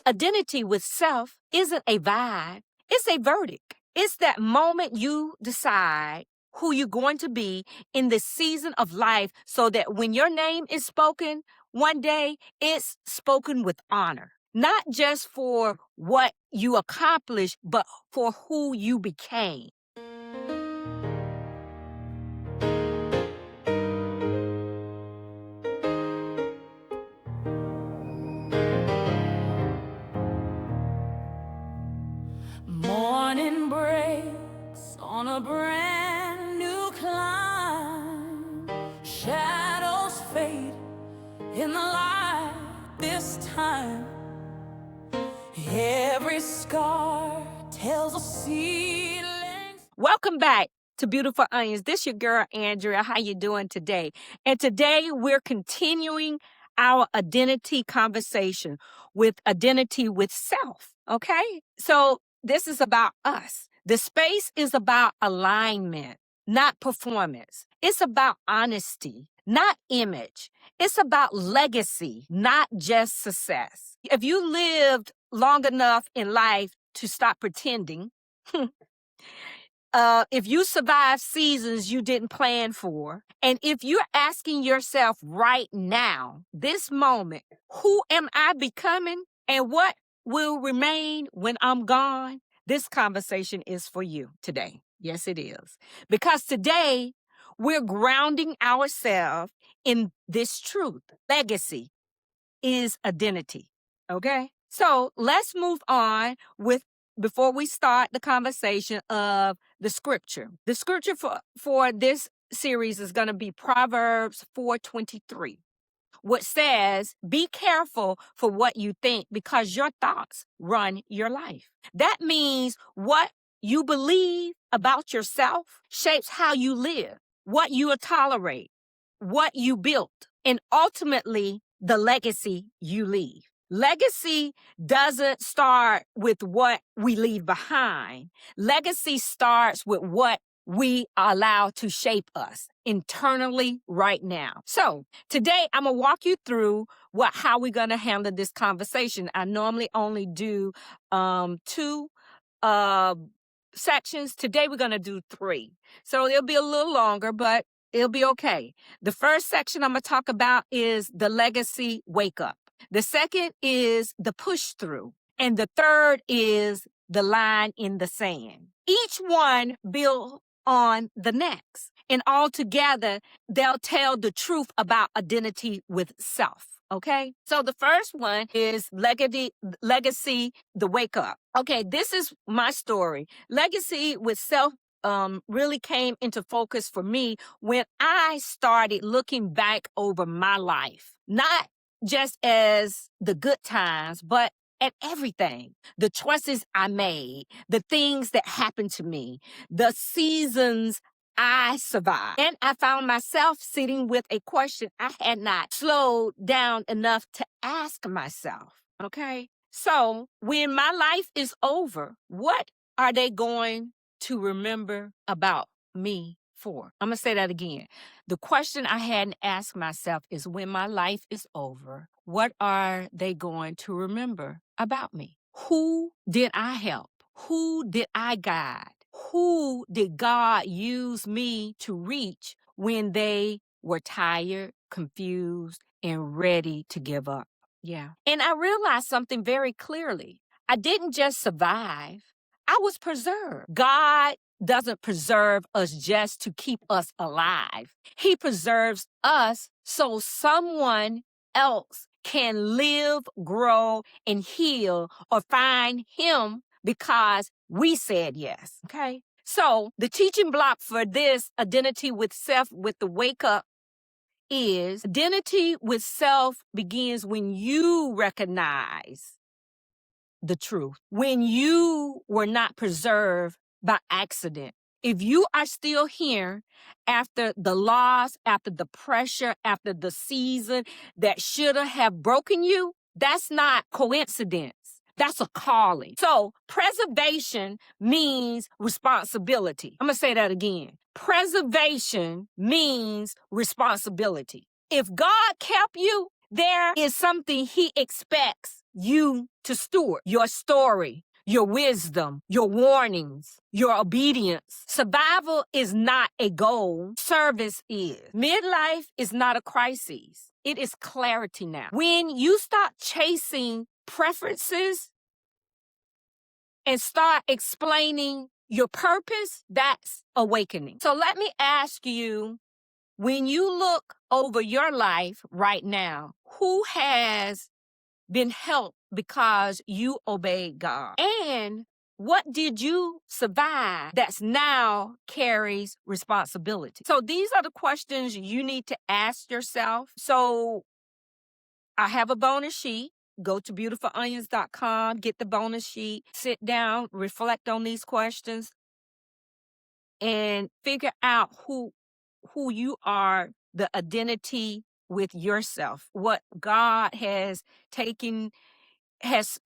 Identity with self isn't a vibe, it's a verdict. It's that moment you decide who you're going to be in this season of life so that when your name is spoken one day, it's spoken with honor. Not just for what you accomplished, but for who you became. Morning breaks on a brand new climb. Shadows fade in the light this time. Every scar tells a ceiling. Welcome back to Beautiful Onions. This your girl, Andrea. How you doing today? And today we're continuing our identity conversation with identity with self, okay? So this is about us. The space is about alignment, not performance. It's about honesty, not image. It's about legacy, not just success. If you lived long enough in life to stop pretending, if you survived seasons you didn't plan for, and if you're asking yourself right now, this moment, who am I becoming and what will remain when I'm gone? This conversation is for you today. Yes, it is. Because today we're grounding ourselves in this truth. Legacy is identity. Okay? So let's move on with before we start the conversation of the scripture. The scripture for this series is going to be Proverbs 4:23, which says, be careful for what you think because your thoughts run your life. That means what you believe about yourself shapes how you live, what you will tolerate, what you built, and ultimately the legacy you leave. Legacy doesn't start with what we leave behind. Legacy starts with what we allow to shape us internally right now. So today I'm going to walk you through how we're going to handle this conversation. I normally only do two sections. Today we're going to do 3. So it'll be a little longer, but it'll be okay. The first section I'm going to talk about is the legacy wake up. The second is the push through. And the third is the line in the sand. Each one builds on the next. And all together, they'll tell the truth about identity with self. Okay? So the first one is legacy, the wake up. Okay, this is my story. Legacy with self really came into focus for me when I started looking back over my life. Not just as the good times, but at everything. The choices I made, the things that happened to me, the seasons I survived. And I found myself sitting with a question I had not slowed down enough to ask myself. Okay? So when my life is over, what are they going to remember about me for? I'm going to say that again. The question I hadn't asked myself is, when my life is over, what are they going to remember about me? Who did I help? Who did I guide? Who did God use me to reach when they were tired, confused, and ready to give up? Yeah. And I realized something very clearly. I didn't just survive. I was preserved. God doesn't preserve us just to keep us alive. He preserves us so someone else can live, grow, and heal or find him because we said yes. Okay? So the teaching block for this identity with self, with the wake up, is identity with self begins when you recognize the truth, when you were not preserved by accident. If you are still here after the loss, after the pressure, after the season that should have broken you, that's not coincidence. That's a calling. So preservation means responsibility. I'm going to say that again. Preservation means responsibility. If God kept you, there is something he expects you to steward your story, your wisdom, your warnings, your obedience. Survival is not a goal, service is. Midlife is not a crisis, it is clarity now. When you stop chasing preferences and start explaining your purpose, that's awakening. So let me ask you, when you look over your life right now, who has been helped because you obeyed God? And what did you survive that's now carries responsibility? So these are the questions you need to ask yourself. So I have a bonus sheet. Go to beautifulonions.com, get the bonus sheet, sit down, reflect on these questions, and figure out who you are, the identity with yourself, what God has taken, has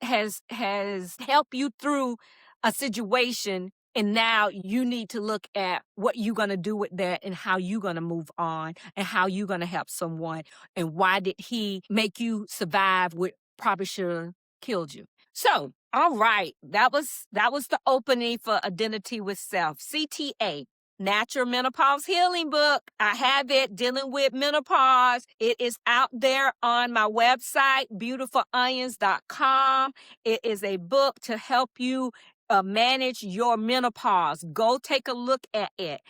helped you through a situation, and now you need to look at what you're going to do with that and how you're going to move on and how you're going to help someone, and why did he make you survive what probably should have killed you. So, all right, that was the opening for Identity with Self, CTA. Natural Menopause Healing book. I have it, dealing with menopause. It is out there on my website, beautifulonions.com. It is a book to help you manage your menopause. Go take a look at it.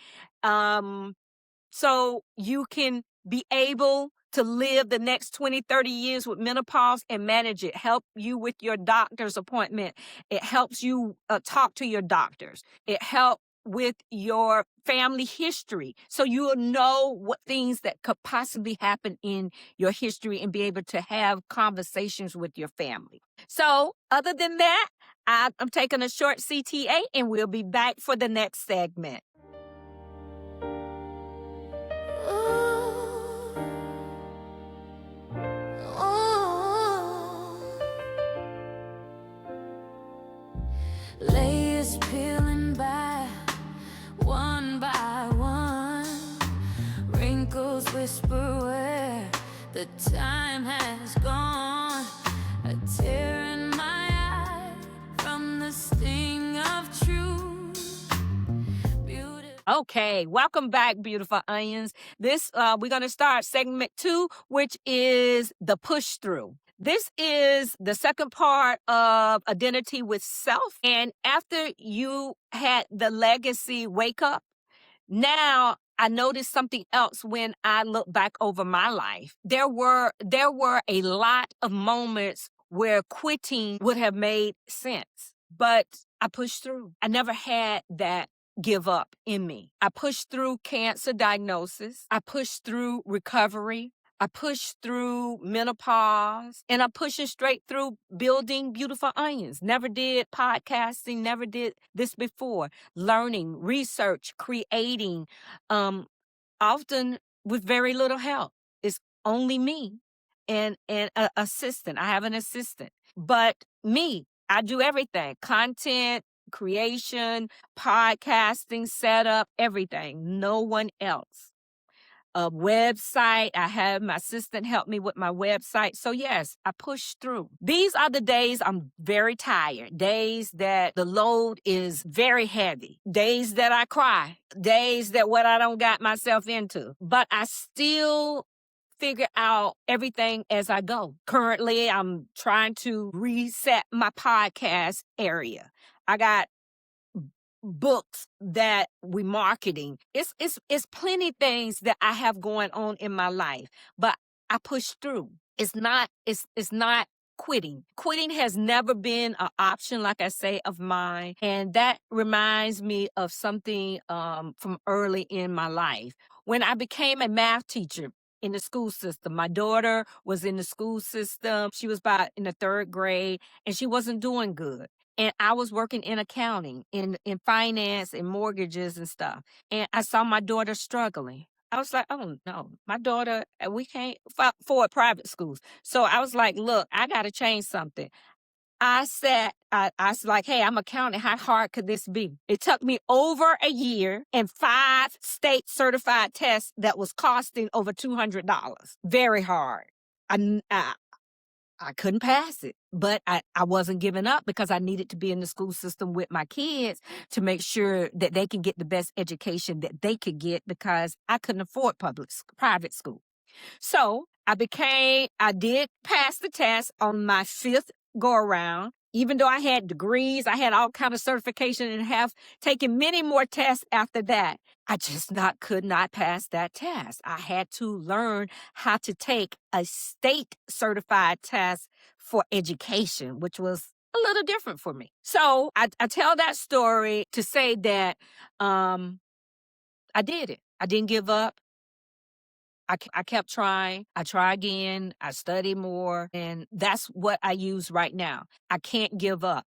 So you can be able to live the next 20, 30 years with menopause and manage it. Help you with your doctor's appointment. It helps you talk to your doctors. It helps with your family history, so you will know what things that could possibly happen in your history and be able to have conversations with your family. So other than that, I'm taking a short CTA and we'll be back for the next segment. Layers peeling back one by one, wrinkles whisper where the time has gone, a tear in my eye from the sting of truth. Okay, welcome back, beautiful onions. This we're going to start segment 2, which is the push through. This is the second part of Identity with Self. And after you had the legacy wake up, now I noticed something else when I look back over my life. There were a lot of moments where quitting would have made sense, but I pushed through. I never had that give up in me. I pushed through cancer diagnosis. I pushed through recovery. I pushed through menopause, and I'm pushing straight through building Beautiful Onions. Never did podcasting, never did this before. Learning, research, creating, often with very little help. It's only me and an assistant. I have an assistant, but me, I do everything: content, creation, podcasting, setup, everything. No one else. A website. I have my assistant help me with my website. So yes, I push through. These are the days I'm very tired, days that the load is very heavy, days that I cry, days that what I don't got myself into, but I still figure out everything as I go. Currently, I'm trying to reset my podcast area. I got books that we marketing. It's plenty things that I have going on in my life, but I push through. It's not quitting. Quitting has never been an option, like I say, of mine. And that reminds me of something from early in my life. When I became a math teacher in the school system, my daughter was in the school system. She was about in the 3rd grade and she wasn't doing good. And I was working in accounting, in finance and mortgages and stuff. And I saw my daughter struggling. I was like, oh no, my daughter, we can't afford private schools. So I was like, look, I got to change something. I was like, hey, I'm accounting. How hard could this be? It took me over a year and 5 state certified tests that was costing over $200. Very hard. I couldn't pass it, but I wasn't giving up because I needed to be in the school system with my kids to make sure that they can get the best education that they could get because I couldn't afford private school. So I did pass the test on my fifth go around. Even though I had degrees, I had all kind of certification and have taken many more tests after that. I just could not pass that test. I had to learn how to take a state certified test for education, which was a little different for me. So I tell that story to say that I did it. I didn't give up. I kept trying. I try again. I study more. And that's what I use right now. I can't give up.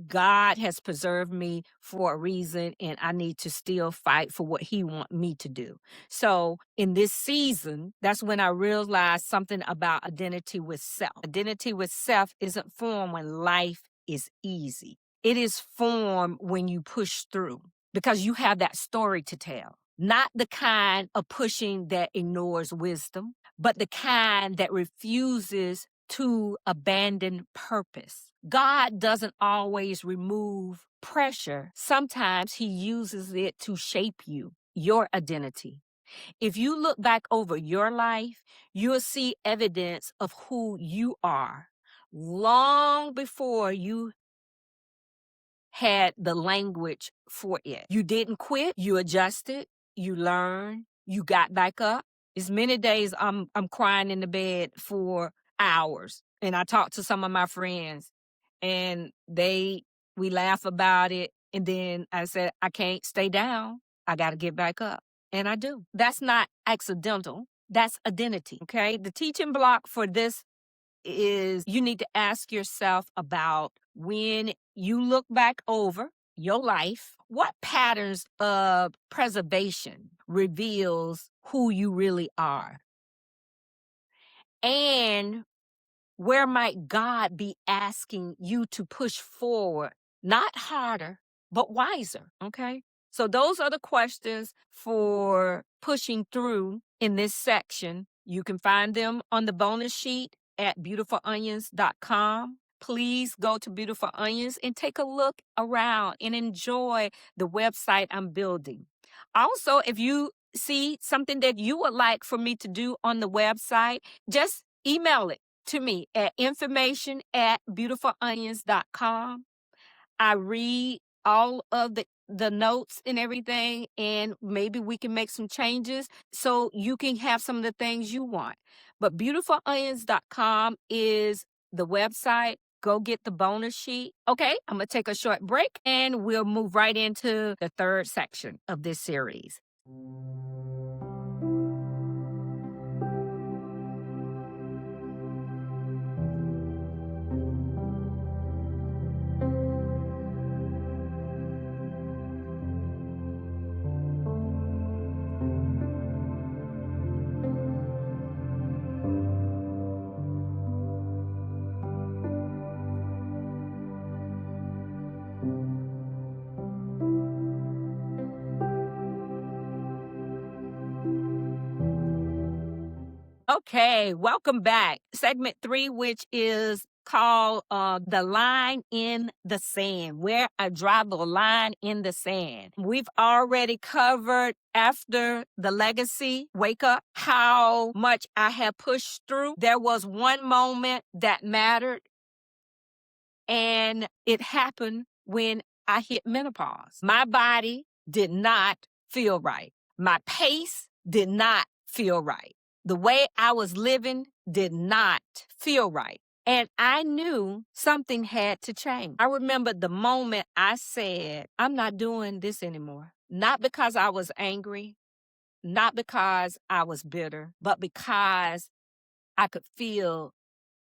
God has preserved me for a reason, and I need to still fight for what He wants me to do. So in this season, that's when I realized something about identity with self. Identity with self isn't formed when life is easy. It is formed when you push through because you have that story to tell. Not the kind of pushing that ignores wisdom, but the kind that refuses to abandon purpose. God doesn't always remove pressure. Sometimes He uses it to shape you, your identity. If you look back over your life, you'll see evidence of who you are long before you had the language for it. You didn't quit, you adjusted, you learned, you got back up. It's many days I'm crying in the bed for hours. And I talk to some of my friends and we laugh about it. And then I said, I can't stay down. I got to get back up. And I do. That's not accidental. That's identity. Okay. The teaching block for this is you need to ask yourself about when you look back over your life, what patterns of preservation reveals who you really are? And where might God be asking you to push forward, not harder, but wiser? Okay. So those are the questions for pushing through in this section. You can find them on the bonus sheet at beautifulonions.com. Please go to Beautiful Onions and take a look around and enjoy the website I'm building. Also, if you see something that you would like for me to do on the website, just email it to me at information@beautifulonions.com. I read all of the notes and everything, and maybe we can make some changes so you can have some of the things you want. But beautifulonions.com is the website. Go get the bonus sheet. Okay, I'm going to take a short break and we'll move right into the third section of this series. Okay, welcome back. Segment 3, which is called The Line in the Sand, where I draw the line in the sand. We've already covered after the legacy wake up, how much I have pushed through. There was one moment that mattered, and it happened when I hit menopause. My body did not feel right. My pace did not feel right. The way I was living did not feel right. And I knew something had to change. I remember the moment I said, I'm not doing this anymore. Not because I was angry, not because I was bitter, but because I could feel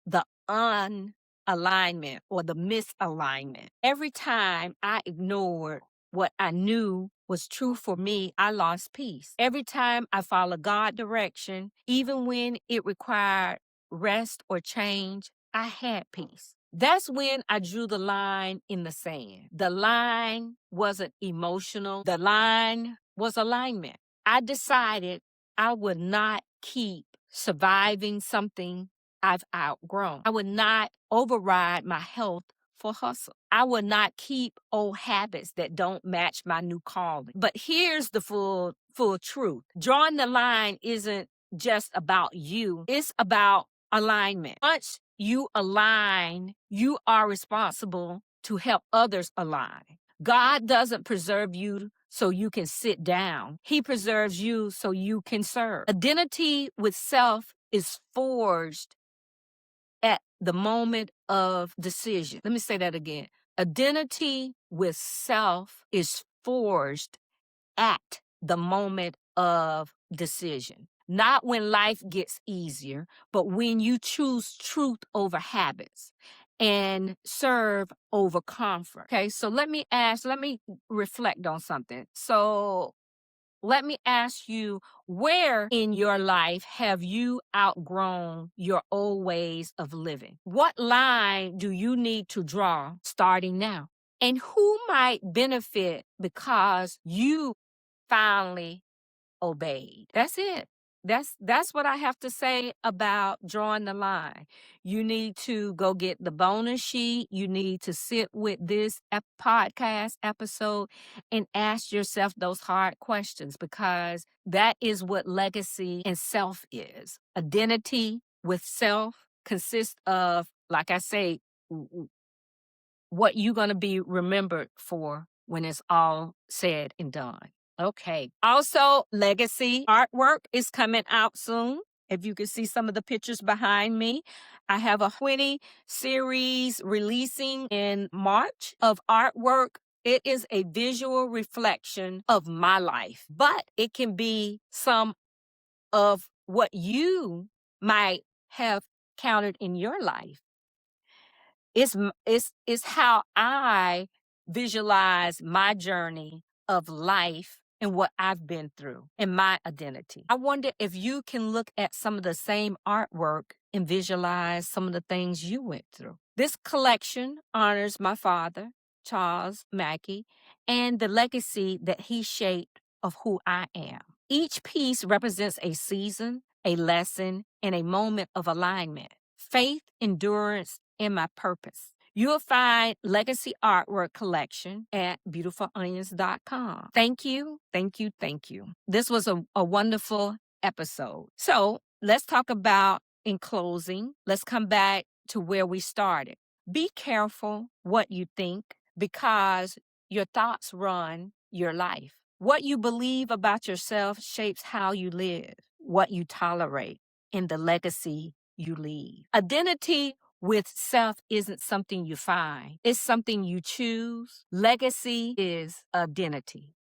the unalignment or the misalignment. Every time I ignored what I knew was true for me, I lost peace. Every time I followed God's direction, even when it required rest or change, I had peace. That's when I drew the line in the sand. The line wasn't emotional. The line was alignment. I decided I would not keep surviving something I've outgrown. I would not override my health for hustle. I would not keep old habits that don't match my new calling. But here's the full truth. Drawing the line isn't just about you. It's about alignment. Once you align, you are responsible to help others align. God doesn't preserve you so you can sit down. He preserves you so you can serve. Identity with self is forged at the moment of decision. Let me say that again. Identity with self is forged at the moment of decision. Not when life gets easier, but when you choose truth over habits and serve over comfort. Okay, so let me reflect on something. So let me ask you, where in your life have you outgrown your old ways of living? What line do you need to draw starting now? And who might benefit because you finally obeyed? That's it. That's what I have to say about drawing the line. You need to go get the bonus sheet. You need to sit with this podcast episode and ask yourself those hard questions, because that is what legacy and self is. Identity with self consists of, like I say, what you're going to be remembered for when it's all said and done. Okay. Also, legacy artwork is coming out soon. If you can see some of the pictures behind me, I have a 20 series releasing in March of artwork. It is a visual reflection of my life, but it can be some of what you might have counted in your life. It's how I visualize my journey of life and what I've been through and my identity. I wonder if you can look at some of the same artwork and visualize some of the things you went through. This collection honors my father, Charles Mackey, and the legacy that he shaped of who I am. Each piece represents a season, a lesson, and a moment of alignment, faith, endurance, and my purpose. You'll find Legacy Artwork Collection at beautifulonions.com. Thank you, thank you, thank you. This was a wonderful episode. So let's talk about, in closing, let's come back to where we started. Be careful what you think, because your thoughts run your life. What you believe about yourself shapes how you live, what you tolerate, and the legacy you leave. Identity with self isn't something you find. It's something you choose. Legacy is identity.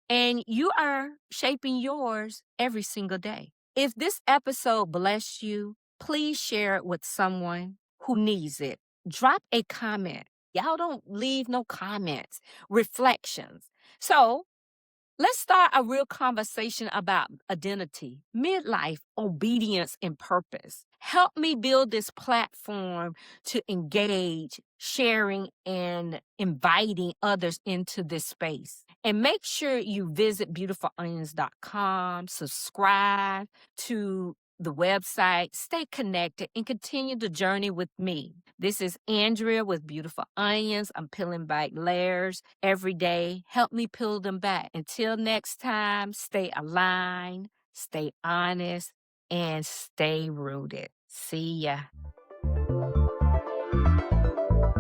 And you are shaping yours every single day. If this episode blessed you, please share it with someone who needs it. Drop a comment. Y'all don't leave no comments, reflections. So let's start a real conversation about identity, midlife, obedience, and purpose. Help me build this platform to engage, sharing, and inviting others into this space. And make sure you visit beautifulonions.com, subscribe to the website, stay connected, and continue the journey with me. This is Andrea with Beautiful Onions. I'm peeling back layers every day. Help me peel them back. Until next time, stay aligned, stay honest, and stay rooted. See ya.